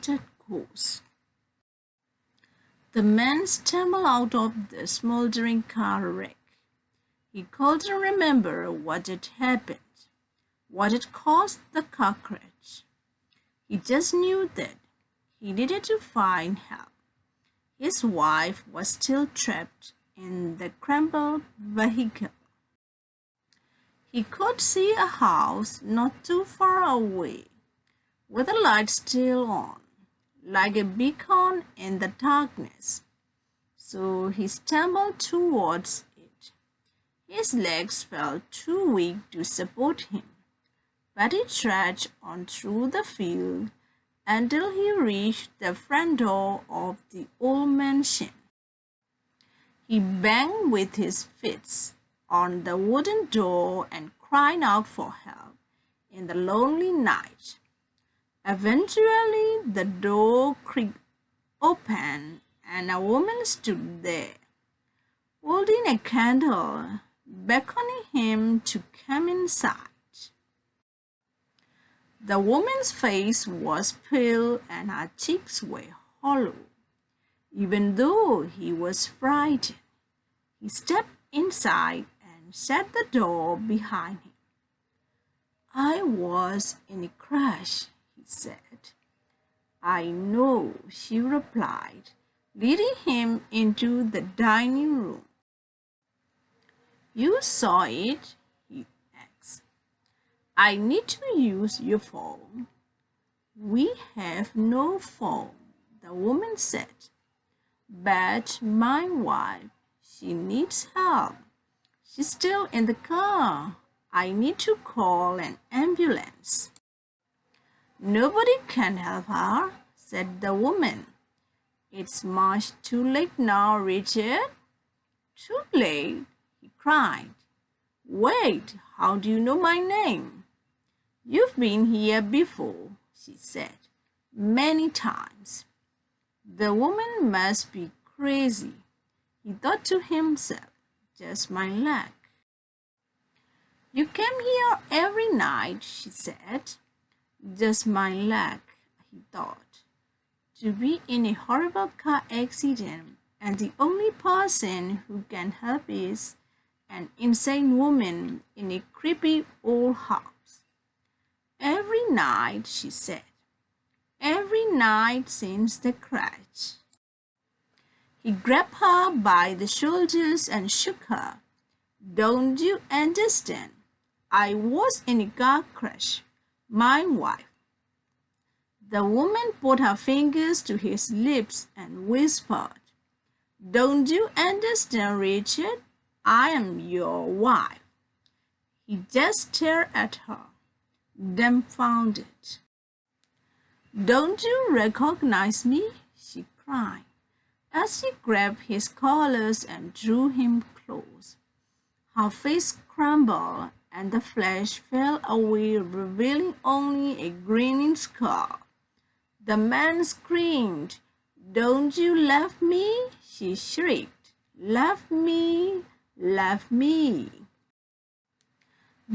unexpected course. The man stumbled out of the smoldering car wreck. He couldn't remember what had happened, what had caused the car crash. He just knew that he needed to find help. His wife was still trapped in the crumpled vehicle. He could see a house not too far away, with the light still on, like a beacon in the darkness. So he stumbled towards it. His legs felt too weak to support him, but he trudged on through the field until he reached the front door of the old mansion. He banged with his fists on the wooden door and cried out for help in the lonely night. Eventually, the door creaked open and a woman stood there, holding a candle, beckoning him to come inside. The woman's face was pale and her cheeks were hollow. Even though he was frightened, he stepped inside and shut the door behind him. "I was in a crash," he said. "I know," she replied, leading him into the dining room. "You saw it?" he asked. "I need to use your phone." "We have no phone," the woman said. "But my wife, she needs help. She's still in the car. I need to call an ambulance." "Nobody can help her," said the woman. "It's much too late now, Richard." "Too late?" he cried. "Wait, how do you know my name?" "You've been here before," she said, "many times." The woman must be crazy, he thought to himself. Just my luck. "You came here every night," she said. Just my luck, he thought. To be in a horrible car accident and the only person who can help is an insane woman in a creepy old house. "Every night," she said. "Every night since the crash." He grabbed her by the shoulders and shook her. "Don't you understand? I was in a car crash. My wife." The woman put her fingers to his lips and whispered, "Don't you understand, Richard? I am your wife." He just stared at her, dumbfounded. "Don't you recognize me?" she cried, as she grabbed his collars and drew him close. Her face crumbled and the flesh fell away, revealing only a grinning scar. The man screamed. "Don't you love me?" she shrieked. "Love me, love me."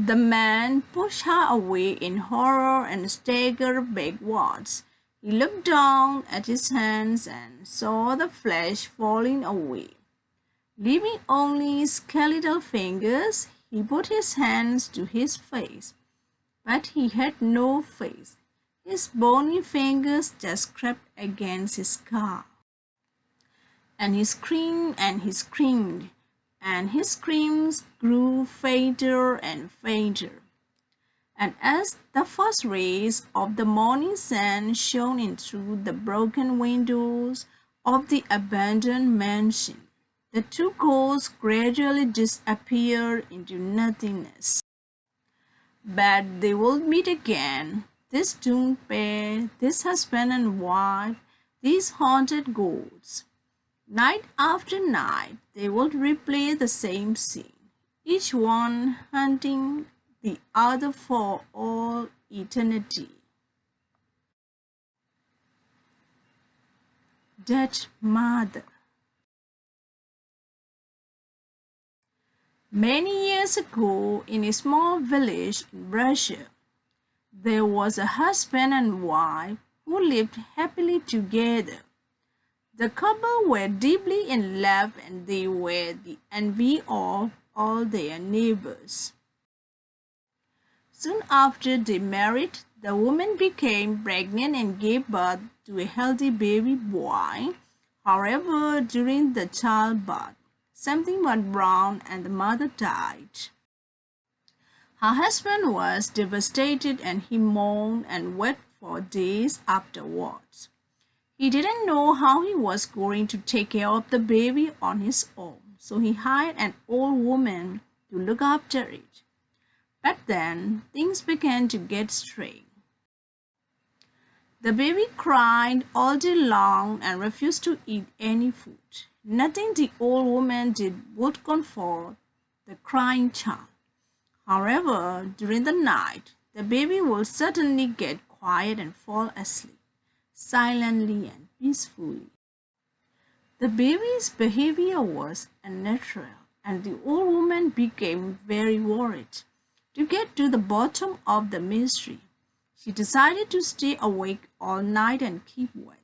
The man pushed her away in horror and staggered backwards. He looked down at his hands and saw the flesh falling away. Leaving only skeletal fingers, he put his hands to his face. But he had no face. His bony fingers just scraped against his skull. And he screamed and he screamed, and his screams grew fainter and fainter. And as the first rays of the morning sun shone in through the broken windows of the abandoned mansion, the two ghosts gradually disappeared into nothingness. But they would meet again, this doomed pair, this husband and wife, these haunted ghosts. Night after night, they would replay the same scene, each one hunting the other for all eternity. Dead Mother. Many years ago, in a small village in Russia, there was a husband and wife who lived happily together. The couple were deeply in love and they were the envy of all their neighbors. Soon after they married, the woman became pregnant and gave birth to a healthy baby boy. However, during the childbirth, something went wrong and the mother died. Her husband was devastated and he mourned and wept for days afterwards. He didn't know how he was going to take care of the baby on his own, so he hired an old woman to look after it. But then things began to get strange. The baby cried all day long and refused to eat any food. Nothing the old woman did would comfort the crying child. However, during the night, the baby would suddenly get quiet and fall asleep, silently and peacefully. The baby's behavior was unnatural, and the old woman became very worried. To get to the bottom of the mystery, she decided to stay awake all night and keep watch.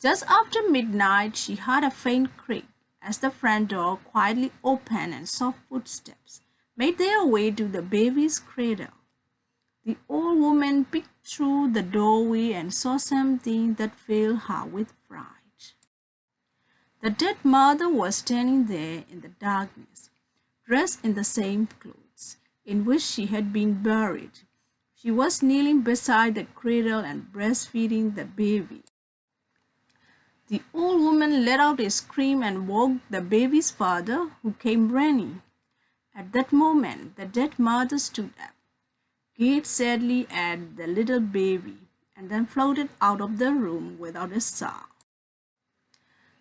Just after midnight, she heard a faint creak as the front door quietly opened and soft footsteps made their way to the baby's cradle. The old woman peeked through the doorway and saw something that filled her with fright. The dead mother was standing there in the darkness, dressed in the same clothes in which she had been buried. She was kneeling beside the cradle and breastfeeding the baby. The old woman let out a scream and woke the baby's father, who came running. At that moment, the dead mother stood up, gazed sadly at the little baby, and then floated out of the room without a sound.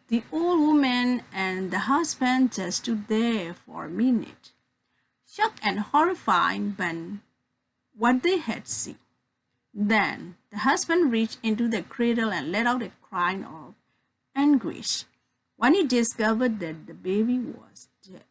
The old woman and the husband just stood there for a minute, shocked and horrified by what they had seen. Then the husband reached into the cradle and let out a cry of anguish when he discovered that the baby was dead.